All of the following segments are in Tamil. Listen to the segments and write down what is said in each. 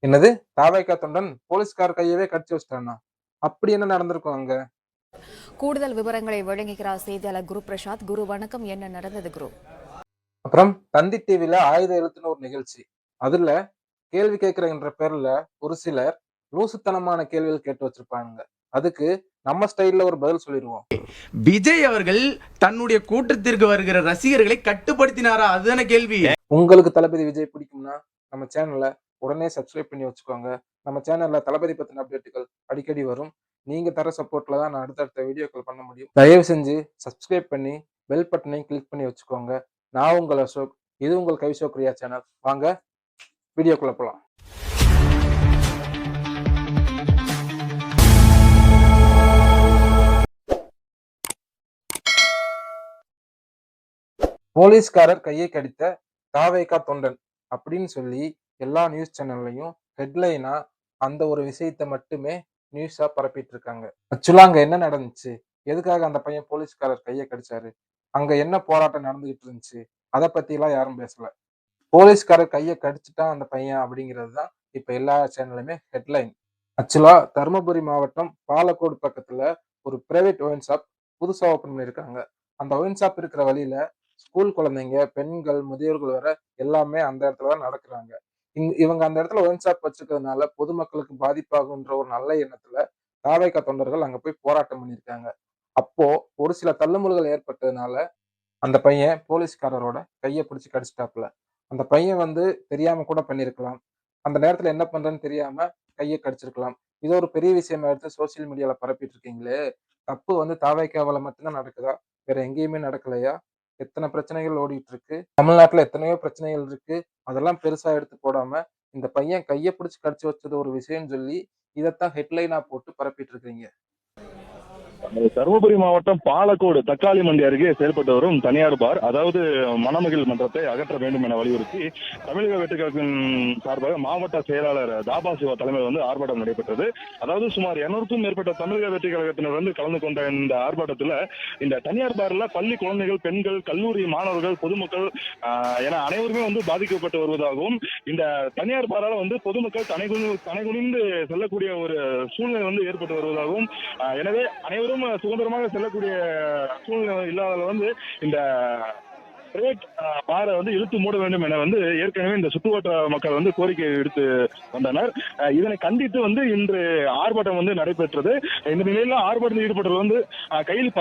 என்னது? தாவேகா தொண்டன் போலீஸ்கார் கையவே கடிச்சு வச்சுட்டானா? அப்படி என்ன நடந்திருக்கும் அங்க? கூடுதல் விவரங்களை வழங்குகிறார் செய்தியாளர் குரு பிரசாத். குரு வணக்கம், என்ன நடந்தது குரு? அப்புறம் தந்தி டிவில ஆயுத எழுத்துன்னு ஒரு நிகழ்ச்சி. அதுல கேள்வி கேட்கிறேன்ற பேர்ல ஒரு சிலர் லூசுத்தனமான கேள்விகள் கேட்டு வச்சிருப்பானுங்க. அதுக்கு நம்ம ஸ்டைல்ல ஒரு பதில் சொல்லிடுவோம். விஜய் அவர்கள் தன்னுடைய கூட்டத்திற்கு வருகிற ரசிகர்களை கட்டுப்படுத்தினாரா? அதுதான கேள்வி. உங்களுக்கு தளபதி விஜய் பிடிக்கும்னா நம்ம சேனலை உடனே சப்ஸ்கிரைப் பண்ணி வச்சுக்கோங்க. நம்ம சேனல்ல தளபதி பத்தின அப்டேட்டுகள் அடிக்கடி வரும். நீங்க தர சப்போர்ட்ல தான் நான் அடுத்தடுத்த வீடியோக்கள் பண்ண முடியும். தயவு செஞ்சு சப்ஸ்கிரைப் பண்ணி பெல் பட்டனையும் கிளிக் பண்ணி வச்சுக்கோங்க. நான் உங்கள் அசோக். இது உங்கள் கைஷோக் ரியா சேனல். வாங்க வீடியோக்குள்ள போலாம். போலீஸ்காரர் கையை கடித்த தாவேகா தொண்டன் அப்படின்னு சொல்லி எல்லா நியூஸ் சேனல்லையும் ஹெட்லைனா அந்த ஒரு விஷயத்தை மட்டுமே நியூஸா பரப்பிட்டு இருக்காங்க. ஆக்சுவலா அங்க என்ன நடந்துச்சு? எதுக்காக அந்த பையன் போலீஸ்காரர் கையை கடிச்சாரு? அங்க என்ன போராட்டம் நடந்துகிட்டு இருந்துச்சு? அதை பத்தி எல்லாம் யாரும் பேசல. போலீஸ்காரர் கையை கடிச்சிட்டான் அந்த பையன் அப்படிங்கிறது தான் இப்ப எல்லா சேனலுமே ஹெட்லைன். ஆக்சுவலா தருமபுரி மாவட்டம் பாலக்கோடு பக்கத்துல ஒரு பிரைவேட் ஒயின் ஷாப் புதுசா ஓபன் பண்ணிருக்காங்க. அந்த ஒயின் ஷாப் இருக்கிற வழியில ஸ்கூல் குழந்தைங்க, பெண்கள், முதியோர்கள் வர எல்லாமே அந்த இடத்துல தான் நடக்கிறாங்க. இவங்க அந்த இடத்துல ஒயின் ஷாப் வச்சிருக்கிறதுனால பொதுமக்களுக்கு பாதிப்பாகுன்ற ஒரு நல்ல எண்ணத்துல தாவேகா தொண்டர்கள் அங்க போய் போராட்டம் பண்ணியிருக்காங்க. அப்போ ஒரு சில தள்ளுமுள்கள் ஏற்பட்டதுனால அந்த பையன் போலீஸ்காரரோட கையை பிடிச்சு கடிச்சிட்டாப்புல. அந்த பையன் தெரியாம கூட பண்ணியிருக்கலாம். அந்த நேரத்துல என்ன பண்றேன்னு தெரியாம கையை கடிச்சிருக்கலாம். இது ஒரு பெரிய விஷயமா எடுத்து சோசியல் மீடியால பரப்பிட்டு இருக்கீங்களே. தப்பு தாவேக்காவால மட்டும்தான் நடக்குதா? வேற எங்கேயுமே நடக்கலையா? எத்தனை பிரச்சனைகள் ஓடிட்டு இருக்கு. தமிழ்நாட்டுல எத்தனையோ பிரச்சனைகள் இருக்கு. அதெல்லாம் பெருசா எடுத்து போடாம இந்த பையன் கையை பிடிச்சு கடிச்சு வச்சது ஒரு விஷயம்னு சொல்லி இதைத்தான் ஹெட்லைனா போட்டு பரப்பிட்டு இருக்கீங்க. தருமபுரி மாவட்டம் பாலக்கோடு தக்காளி மண்டி அருகே செயல்பட்டு வரும் தனியார் பார், அதாவது மணமகிழ் மன்றத்தை அகற்ற வேண்டும் என வலியுறுத்தி தமிழக வெட்டுக்கழகத்தின் சார்பாக மாவட்ட செயலாளர் தாபா சிவா தலைமையில் ஆர்ப்பாட்டம் நடைபெற்றது. அதாவது சுமார் 200க்கும் மேற்பட்ட தமிழக வெட்டுக்கழகத்தினர் கலந்து கொண்ட இந்த ஆர்ப்பாட்டத்தில் இந்த தனியார் பார்ல பள்ளி குழந்தைகள், பெண்கள், கல்லூரி மாணவர்கள், பொதுமக்கள் என அனைவருமே பாதிக்கப்பட்டு வருவதாகவும், இந்த தனியார் பாரால பொதுமக்கள் தனைகுனிந்து செல்லக்கூடிய ஒரு சூழ்நிலை ஏற்பட்டு வருவதாகவும், எனவே அனைவரும் சுதந்திரமாக செல்லக்கூடிய சூழ்நிலை இல்லாத இந்த பிரைவேட் பாரை இழுத்து மூட வேண்டும் என ஏற்கனவே இந்த சுற்றுவட்டார மக்கள் கோரிக்கை எடுத்து வந்தனர். இதனை கண்டித்து இன்று ஆர்ப்பாட்டம் நடைபெற்றது. இந்த நிலையில ஆர்ப்பாட்டத்தில் ஈடுபட்டவர் கையில்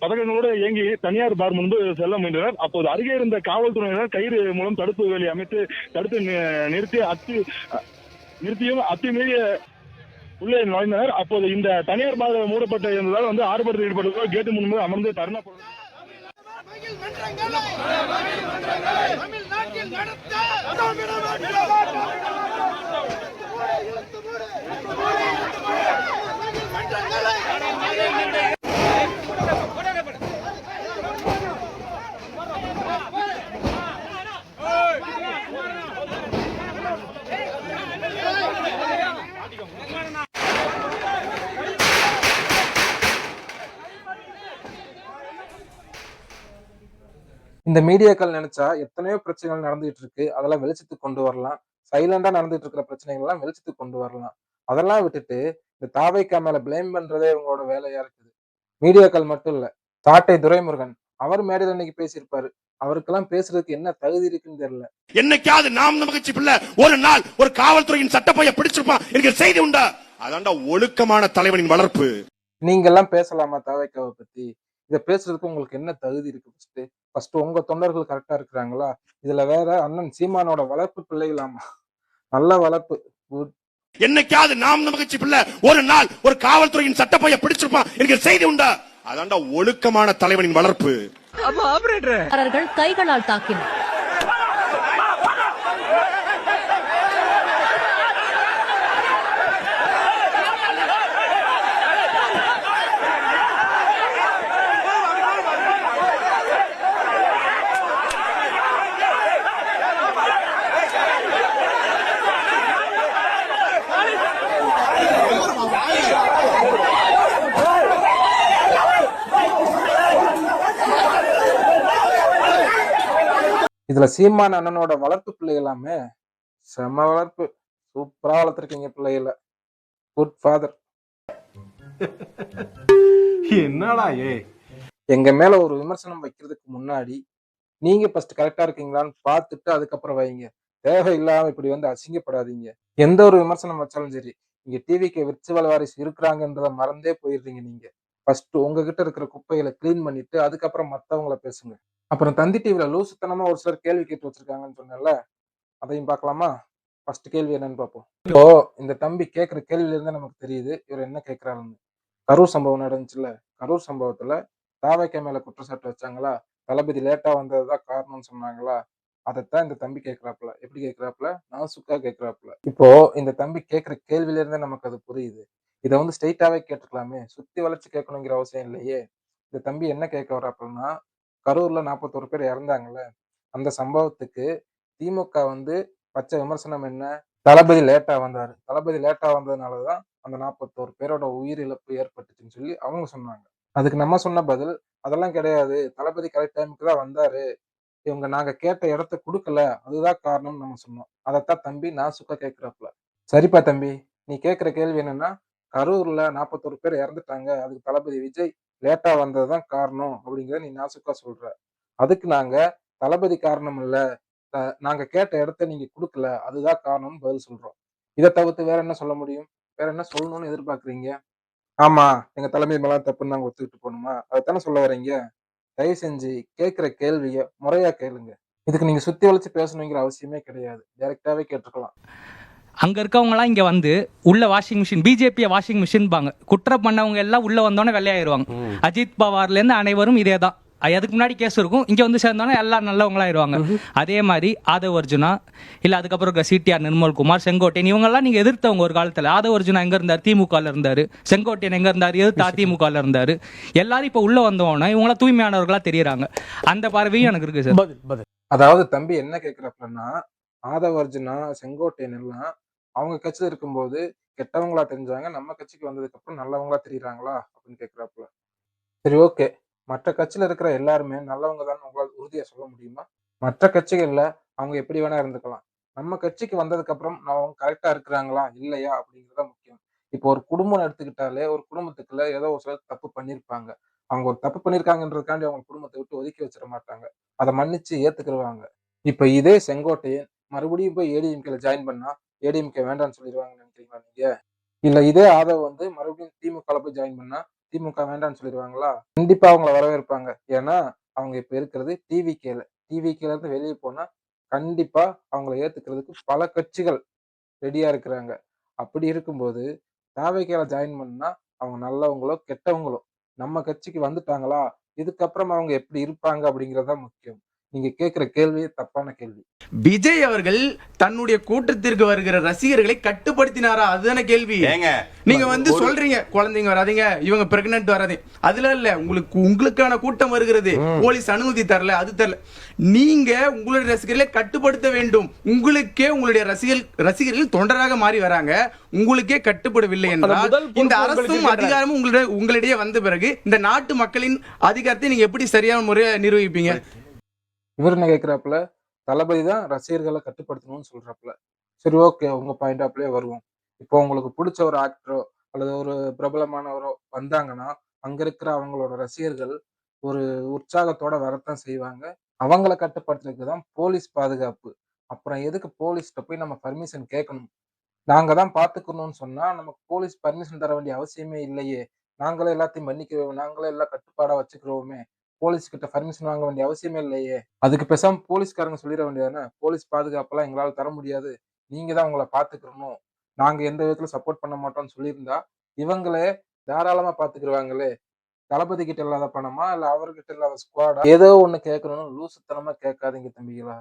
பதக்கங்களோடு இயங்கி தனியார் பார் முன்பு செல்ல முயன்றனர். அப்போது அருகே இருந்த காவல்துறையினர் கயிறு மூலம் தடுப்பு வேலி அமைத்து தடுத்து நிறுத்தியும் அத்துமீறிய உள்ளே நுழைந்தனர். அப்போது இந்த தனியார் பாதை மூடப்பட்ட இருந்ததால் ஆர்ப்பாட்டத்தில் ஈடுபட்டவர்கள் கேட்டு முன்பு அமர்ந்து தர்ணா இந்த மீடியாக்கள் நினைச்சா எத்தனையோ பிரச்சனைகள் நடந்துகிட்டு இருக்கு. அதெல்லாம் வெளிச்சத்துக்கு கொண்டு வரலாம். சைலண்டா நடந்துட்டு இருக்கிற பிரச்சனைகள் எல்லாம் வெளிச்சத்துக்கு கொண்டு வரலாம். அதெல்லாம் விட்டுட்டு இந்த தாவேக்கா மேல பிளேம் பண்றதே இவங்களோட வேலையா இருக்குது. மீடியாக்கள் மட்டும் இல்ல. சாட்டை துரைமுருகன் அவர் மேடையில் இன்னைக்கு பேசியிருப்பாரு. அவருக்கெல்லாம் பேசுறதுக்கு என்ன தகுதி இருக்குன்னு தெரியல. என்னைக்காவது நாம் மகிழ்ச்சி பிள்ளை ஒரு நாள் ஒரு காவல்துறையின் சட்டப்பைய பிடிச்சிருப்பான் என்கிற செய்தி உண்டா? அதான்டா ஒழுக்கமான தலைவனின் வளர்ப்பு. நீங்க எல்லாம் பேசலாமா தாவேக்காவை பத்தி? இத பேசுறதுக்கு உங்களுக்கு என்ன தகுதி இருக்கு? ஃபர்ஸ்ட் உங்க தொண்டர்கள் கரெக்டா இருக்கிறாங்களா? இதுல வேற அண்ணன் சீமானோட வளர்ப்பு பிள்ளைகளாமா. நல்ல வளர்ப்பு. என்னைக்காவது நாம் மகிழ்ச்சி பிள்ளை ஒரு நாள் ஒரு காவல்துறையின் சட்டப்பைய பிடிச்சிருப்பான் என்கிற செய்தி உண்டா? அதான்டா ஒழுக்கமான தலைவனின் வளர்ப்பு. கைகளால் தாக்கினர். இதுல சீமான் அண்ணனோட வளர்ப்பு பிள்ளை எல்லாமே செம வளர்ப்பு. சூப்பரா வளர்த்துருக்கீங்க பிள்ளைகள. Good father. என்னடா எங்க மேல ஒரு விமர்சனம் வைக்கிறதுக்கு முன்னாடி நீங்க ஃபர்ஸ்ட் கரெக்டா இருக்கீங்களான்னு பார்த்துட்டு அதுக்கப்புறம் வைங்க. தேவையில்லாம இப்படி வந்து அசிங்கப்படாதீங்க. எந்த ஒரு விமர்சனம் வச்சாலும் சரி, இங்க டிவிக்கு விர்ச்சுவல் வாரிசு இருக்கிறாங்கன்றத மறந்தே போயிடுறீங்க நீங்க. ஃபர்ஸ்ட் உங்ககிட்ட இருக்கிற குப்பைகளை கிளீன் பண்ணிட்டு அதுக்கப்புறம் மத்தவங்கள பேசுங்க. அப்புறம் தந்தி டிவில லூசுத்தனமா ஒரு சிலர் கேள்வி கேட்டு வச்சிருக்காங்கன்னு சொன்னேன்ல, அதையும் பார்க்கலாமா? ஃபர்ஸ்ட் கேள்வி என்னன்னு பார்ப்போம். இப்போ இந்த தம்பி கேட்கிற கேள்வியில இருந்து நமக்கு தெரியுது இவர் என்ன கேட்கிறாருன்னு. கரூர் சம்பவம் நடந்துச்சுல்ல, கரூர் சம்பவத்துல தாவேக்கா மேல குற்றச்சாட்டு வச்சாங்களா, தளபதி லேட்டா வந்ததுதான் காரணம்னு சொன்னாங்களா, அதைத்தான் இந்த தம்பி கேட்கிறாப்புல. எப்படி கேட்கிறாப்புல? நாசுக்கா கேட்கிறாப்புல. இப்போ இந்த தம்பி கேட்கிற கேள்வியில இருந்தே நமக்கு அது புரியுது. இதை வந்து ஸ்ட்ரெயிட்டாவே கேட்டுக்கலாமே, சுத்தி வளைச்சு கேட்கணுங்கிற அவசியம் இல்லையே. இந்த தம்பி என்ன கேட்க வர்றாப்புலன்னா, கரூர்ல 41 பேர் இறந்தாங்கல்ல, அந்த சம்பவத்துக்கு திமுக வந்து வச்ச விமர்சனம் என்ன? தளபதி லேட்டா வந்தாரு. தளபதி லேட்டா வந்ததுனாலதான் அந்த 41 பேரோட உயிரிழப்பு ஏற்பட்டுச்சுன்னு சொல்லி அவங்க சொன்னாங்க. அதுக்கு நம்ம சொன்ன பதில், அதெல்லாம் கிடையாது. தளபதி கரெக்ட் டைமுக்கு தான் வந்தாரு. இவங்க நாங்க கேட்ட இடத்த குடுக்கல. அதுதான் காரணம்னு நம்ம சொன்னோம். அதைத்தான் தம்பி நாசுக்கா கேட்கிறாப்புல. சரிப்பா தம்பி, நீ கேட்கிற கேள்வி என்னன்னா, கரூர்ல 41 பேர் இறந்துட்டாங்க. அதுக்கு தளபதி விஜய் லேட்டா வந்ததுதான் காரணம் அப்படிங்கிறத நீ நாசுக்கா சொல்ற. அதுக்கு நாங்க தளபதி காரணம் இல்ல. நாங்க கேட்ட இடத்த நீங்க குடுக்கல. அதுதான் காரணம்னு பதில் சொல்றோம். இதை தவிர்த்து வேற என்ன சொல்ல முடியும்? வேற என்ன சொல்லணும்னு எதிர்பார்க்கறீங்க? ஆமா, எங்க தலைமை மேல தப்புன்னு நாங்க ஒத்துக்கிட்டு போகணுமா? அதைத்தானே சொல்ல வர்றீங்க? தயவு செஞ்சு கேட்கிற கேள்விய முறையா கேளுங்க. இதுக்கு நீங்க சுத்தி வளைச்சு பேசணுங்கிற அவசியமே கிடையாது. டைரக்டாவே கேட்டுக்கலாம். அங்க இருக்கவங்கலாம் இங்க வந்து உள்ள washing machine, BJP washing machine பாங்க. குற்றம் பண்ணவங்க எல்லாம் உள்ள வந்தோடனே வெள்ளையாயிருவாங்க. அஜித் பவார்ல இருந்து அனைவரும் இதே தான். அதுக்கு முன்னாடி கேஸ் இருக்கும், இங்க வந்து சேர்ந்தோன்னே எல்லாம் நல்லவங்களாயிருவாங்க. அதே மாதிரி ஆதவ் அர்ஜுனா, இல்ல அதுக்கப்புறம் சிடிஆர் நிர்மல்குமார், செங்கோட்டையன், இவங்கெல்லாம் நீங்க எதிர்த்தவங்க ஒரு காலத்துல. ஆதவ் அர்ஜுனா எங்க இருந்தாரு? திமுகல இருந்தாரு. செங்கோட்டையன் எங்க இருந்தாரு? எதிர்த்து அதிமுகல இருந்தாரு. எல்லாரும் இப்ப உள்ள வந்தோன்னா இவங்களாம் தூய்மையானவர்களா தெரியறாங்க. அந்த பார்வையும் எனக்கு இருக்கு சார். அதாவது தம்பி என்ன கேட்கிறப்பன்னா, ஆதவ் அர்ஜுனா, செங்கோட்டையன் எல்லாம் அவங்க கட்சியில இருக்கும்போது கெட்டவங்களா தெரிஞ்சாங்க, நம்ம கட்சிக்கு வந்ததுக்கு அப்புறம் நல்லவங்களா தெரியுறாங்களா அப்படின்னு கேட்கிறாப்புல. சரி, ஓகே. மற்ற கட்சியில இருக்கிற எல்லாருமே நல்லவங்க தான் உங்களால உறுதியா சொல்ல முடியுமா? மற்ற கட்சிகள்ல அவங்க எப்படி வேணா இருந்துக்கலாம். நம்ம கட்சிக்கு வந்ததுக்கு அப்புறம் அவங்க கரெக்டா இருக்கிறாங்களா இல்லையா அப்படிங்கறத முக்கியம். இப்போ ஒரு குடும்பம் எடுத்துக்கிட்டாலே, ஒரு குடும்பத்துக்குள்ள ஏதோ ஒரு சிலர் தப்பு பண்ணிருப்பாங்க. அவங்க ஒரு தப்பு பண்ணிருக்காங்கன்றதுக்காண்டி அவங்க குடும்பத்தை விட்டு ஒதுக்கி வச்சிட மாட்டாங்க. அதை மன்னிச்சு ஏத்துக்கிடுவாங்க. இப்ப இதே செங்கோட்டையன் மறுபடியும் போய் ஏடிஎம்கேல ஜாயின் பண்ணா ஏடிஎம்கே வேண்டாம்னு சொல்லிடுவாங்கன்னு நினைக்கிறீங்களா நீங்க? இல்ல இதே ஆதவ் வந்து மறுபடியும் திமுக போய் ஜாயின் பண்ணா திமுக வேண்டாம்னு சொல்லிடுவாங்களா? கண்டிப்பா அவங்கள வரவேற்பாங்க. ஏன்னா அவங்க இப்ப இருக்கிறது டிவிகேல. டிவிகேல இருந்து வெளியே போனா கண்டிப்பா அவங்கள ஏத்துக்கிறதுக்கு பல கட்சிகள் ரெடியா இருக்கிறாங்க. அப்படி இருக்கும்போது தாவேக்கால ஜாயின் பண்ணா அவங்க நல்லவங்களோ கெட்டவங்களோ நம்ம கட்சிக்கு வந்துட்டாங்களா, இதுக்கப்புறம் அவங்க எப்படி இருப்பாங்க அப்படிங்கறதுதான் முக்கியம். நீங்க கேட்கிற கேள்வி தப்பான கேள்வி. விஜய் அவர்கள் தன்னுடைய கூட்டத்திற்கு வருகிற ரசிகர்களை கட்டுப்படுத்தினாரா? அதுதானே கேள்வி. நீங்க வந்து சொல்றீங்க குழந்தைங்க வராதீங்க, இவங்க பிரெக்னன்ட் வராதீங்க. அதுல இல்ல, உங்களுக்கான கூட்டம் வருகிறது, போலீஸ் அனுமதி தரல, அது தரல. நீங்க உங்களுடைய ரசிகர்களை கட்டுப்படுத்த வேண்டும். உங்களுக்கே உங்களுடைய ரசிகர்கள் தொண்டராக மாறி வராங்க, உங்களுக்கே கட்டுப்படவில்லை என்றால் இந்த அரசும் அதிகாரமும் உங்களிடையே வந்த பிறகு இந்த நாட்டு மக்களின் அதிகாரத்தை நீங்க எப்படி சரியான முறையை நிர்வகிப்பீங்க? இவர் என்ன கேட்கிறாப்புல, தளபதி தான் ரசிகர்களை கட்டுப்படுத்தணும்னு சொல்றாப்புல. சரி, ஓகே, உங்க பாயிண்ட் ஆஃப்லயே வருவோம். இப்போ உங்களுக்கு பிடிச்ச ஒரு ஆக்டரோ அல்லது ஒரு பிரபலமானவரோ வந்தாங்கன்னா அங்க இருக்கிற அவங்களோட ரசிகர்கள் ஒரு உற்சாகத்தோட வரத்தான் செய்வாங்க. அவங்கள கட்டுப்படுத்துறதுக்கு தான் போலீஸ் பாதுகாப்பு. அப்புறம் எதுக்கு போலீஸ்கிட்ட போய் நம்ம பர்மிஷன் கேட்கணும்? நாங்க தான் பாத்துக்கணும்னு சொன்னா நமக்கு போலீஸ் பர்மிஷன் தர வேண்டிய அவசியமே இல்லையே. நாங்களே எல்லாத்தையும் மன்னிக்கிறோம், நாங்களே எல்லாம் கட்டுப்பாடா வச்சுக்கிறோமே, போலீஸ் கிட்ட பர்மிஷன் வாங்க வேண்டிய அவசியமே இல்லையே. அதுக்கு பேசாம போலீஸ்காரங்க சொல்லிட வேண்டியதானே, போலீஸ் பாதுகாப்பெல்லாம் எங்களால தர முடியாது, நீங்க தான் உங்களை பாத்துக்கணும், நாங்க எந்த விதத்துல சப்போர்ட் பண்ண மாட்டோம்னு சொல்லியிருந்தா இவங்களே தாராளமா பாத்துக்கிடுவாங்களே. தளபதி கிட்ட இல்லாத பணமா இல்ல அவர்கிட்ட இல்லாத ஸ்குவாடா? ஏதோ ஒண்ணு கேட்கணும்னு லூசுத்தனமா கேட்காதீங்க தம்பிகளா.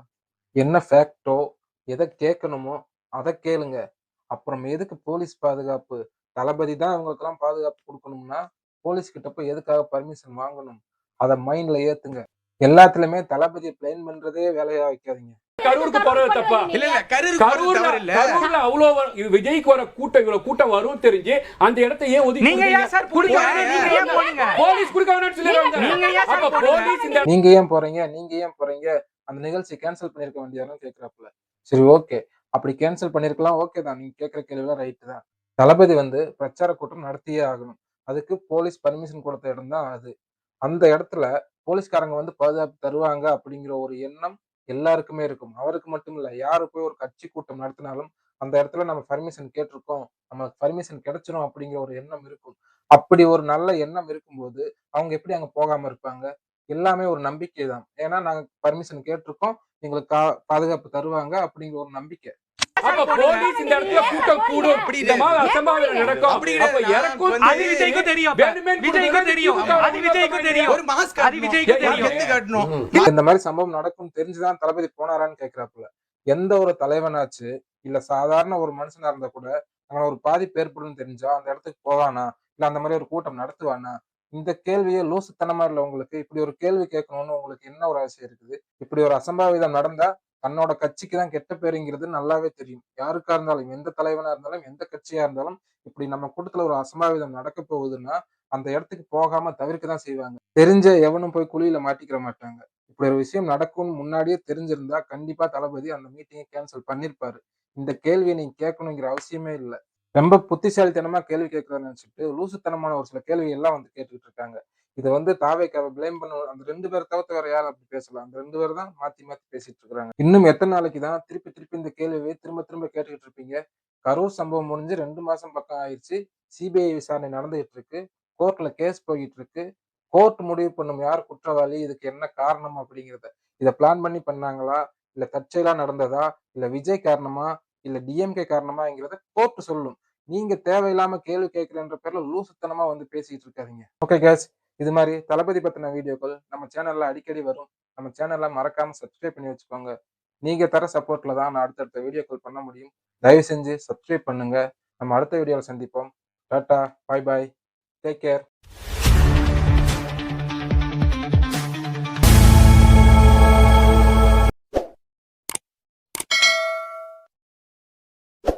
என்ன ஃபேக்டோ, எதை கேட்கணுமோ அதை கேளுங்க. அப்புறம் எதுக்கு போலீஸ் பாதுகாப்பு? தளபதி தான் இவங்களுக்கெல்லாம் பாதுகாப்பு கொடுக்கணும்னா போலீஸ் கிட்ட போய் எதுக்காக பர்மிஷன் வாங்கணும்? அதை மைண்ட்ல ஏத்துங்க. எல்லாத்துலயுமே தளபதியை பிளேன் பண்றதே வேலையா வைக்காதீங்க. கரூருக்கு போறது தப்பா? இல்ல இல்ல, கரூர்ல அவ்வளவு இது விஜய்க்கு வர கூட்டம், இவ்வளவு கூட்டம் வரும் தெரிஞ்சு அந்த இடத்தை ஏன் ஒதுக்கி நீங்க ஏன் சார் குடுக்க? நீங்க ஏன் போறீங்க? போலீஸ் குடுக்க வேணாம்னு சொல்லிடுறாங்க. நீங்க ஏன் சார் அப்ப போலீஸ் இந்த நீங்க ஏன் போறீங்க? அந்த நிகழ்ச்சி கேன்சல் பண்ணிருக்க வேண்டியதுன்னு கேக்குறாப்புல. சரி, ஓகே, அப்படி கேன்சல் பண்ணிருக்கலாம், ஓகே தான். நீங்க கேட்கிற கேள்விலாம் ரைட்டு தான். தளபதி வந்து பிரச்சார கூட்டம் நடத்தியே ஆகணும். அதுக்கு போலீஸ் பர்மிஷன் கொடுத்த இடம் தான் அது. அந்த இடத்துல போலீஸ்காரங்க வந்து பாதுகாப்பு தருவாங்க அப்படிங்கிற ஒரு எண்ணம் எல்லாருக்குமே இருக்கும். அவருக்கு மட்டும் இல்ல. யாரு போய் ஒரு கட்சி கூட்டம் நடத்தினாலும் அந்த இடத்துல நம்ம பர்மிஷன் கேட்டிருக்கோம், நமக்கு பர்மிஷன் கிடைச்சிரும் அப்படிங்கிற ஒரு எண்ணம் இருக்கும். அப்படி ஒரு நல்ல எண்ணம் இருக்கும்போது அவங்க எப்படி அங்க போகாம இருப்பாங்க? எல்லாமே ஒரு நம்பிக்கை தான். ஏன்னா நாங்க பர்மிஷன் கேட்டிருக்கோம், எங்களுக்கு பாதுகாப்பு தருவாங்க அப்படிங்கிற ஒரு நம்பிக்கை. அப்ப போலீஸ் இந்த இடத்துல கூட்டம் கூடும், இந்த மாதிரி அசம்பாவிதம் நடக்கும். அப்ப இறக்கும் அது விஜய்க்கும் தெரியும். வேணுமே விஜய்க்கும் தெரியும். அது விஜய்க்கும் தெரியும். ஒரு மாஸ்க் அது விஜய்க்கு தெரியும். எடுத்து காட்டணும். இந்த மாதிரி சம்பவம் நடக்கும் தெரிஞ்சுதான் தளபதி போனாரான்னு கேக்குறாப்புல. எந்த ஒரு தலைவனாச்சு இல்ல சாதாரண ஒரு மனுஷனா இருந்தா கூட அங்க ஒரு பாதிப்பு ஏற்படும் தெரிஞ்சா அந்த இடத்துக்கு போவானா? இல்ல அந்த மாதிரி ஒரு கூட்டம் நடத்துவானா? இந்த கேள்வியே லூசுத்தனமா இல்ல உங்களுக்கு? இப்படி ஒரு கேள்வி கேட்கணும்னு உங்களுக்கு என்ன ஒரு அவசியம் இருக்குது? இப்படி ஒரு அசம்பாவிதம் நடந்தா தன்னோட கட்சிக்கு தான் கெட்ட பேருங்கிறது நல்லாவே தெரியும். யாருக்கா இருந்தாலும், எந்த தலைவனா இருந்தாலும், எந்த கட்சியா இருந்தாலும், இப்படி நம்ம கூட்டத்துல ஒரு அசம்பாவிதம் நடக்க போகுதுன்னா அந்த இடத்துக்கு போகாம தவிர்க்க தான் செய்வாங்க. தெரிஞ்ச எவனும் போய் குழியில மாட்டிக்கிற மாட்டாங்க. இப்படி ஒரு விஷயம் நடக்கும்னு முன்னாடியே தெரிஞ்சிருந்தா கண்டிப்பா தளபதி அந்த மீட்டிங்கை கேன்சல் பண்ணிருப்பாரு. இந்த கேள்வியை நீங்க கேட்கணுங்கிற அவசியமே இல்ல. ரொம்ப புத்திசாலித்தனமா கேள்வி கேட்கறத நினைச்சுட்டு லூசுத்தனமான ஒரு சில கேள்வி எல்லாம் வந்து கேட்டுக்கிட்டு இருக்காங்க. இத வந்து தாவேக்காவ பிளேம் பண்ண அந்த 2 பேர தவிர்த்து வேற யாரும் அப்படி பேசலாம். அந்த 2 பேர் தான் மாத்தி மாத்தி பேசிட்டு இருக்காங்க. இன்னும் எத்தன நாளைக்கு தான் திருப்பி திருப்பி இந்த கேள்வியை திரும்ப திரும்ப கேட்டுக்கிட்டு இருப்பீங்க? கரூர் சம்பவம் முடிஞ்சு 2 மாசம் பக்கம் ஆயிருச்சு. சிபிஐ விசாரணை நடந்துகிட்டு இருக்கு. கோர்ட்ல கேஸ் போயிட்டு இருக்கு. கோர்ட் முடிவு பண்ணும் யார் குற்றவாளி, இதுக்கு என்ன காரணம் அப்படிங்கிறத. இத பிளான் பண்ணி பண்ணாங்களா? இல்ல தற்செயலா நடந்ததா? இல்ல விஜய் காரணமா? இல்ல டிஎம்கே காரணமாங்கிறத கோர்ட் சொல்லும். நீங்க தேவையில்லாம கேள்வி கேட்கிறேன்ற பேர்ல லூசுத்தனமா வந்து பேசிட்டு இருக்காதீங்க. ஓகே கேஸ், இது மாதிரி தளபதி பத்தின வீடியோக்கள் நம்ம சேனல்ல அடிக்கடி வரும். நம்ம சேனல்ல மறக்காம சப்ஸ்கிரைப் பண்ணி வச்சுக்கோங்க. நீங்க தர சப்போர்ட்ல தான் நான் அடுத்தடுத்த வீடியோக்கள் பண்ண முடியும். தயவு செஞ்சு சப்ஸ்கிரைப் பண்ணுங்க. நம்ம அடுத்த வீடியோவில் சந்திப்போம். Tata, bye bye, take care.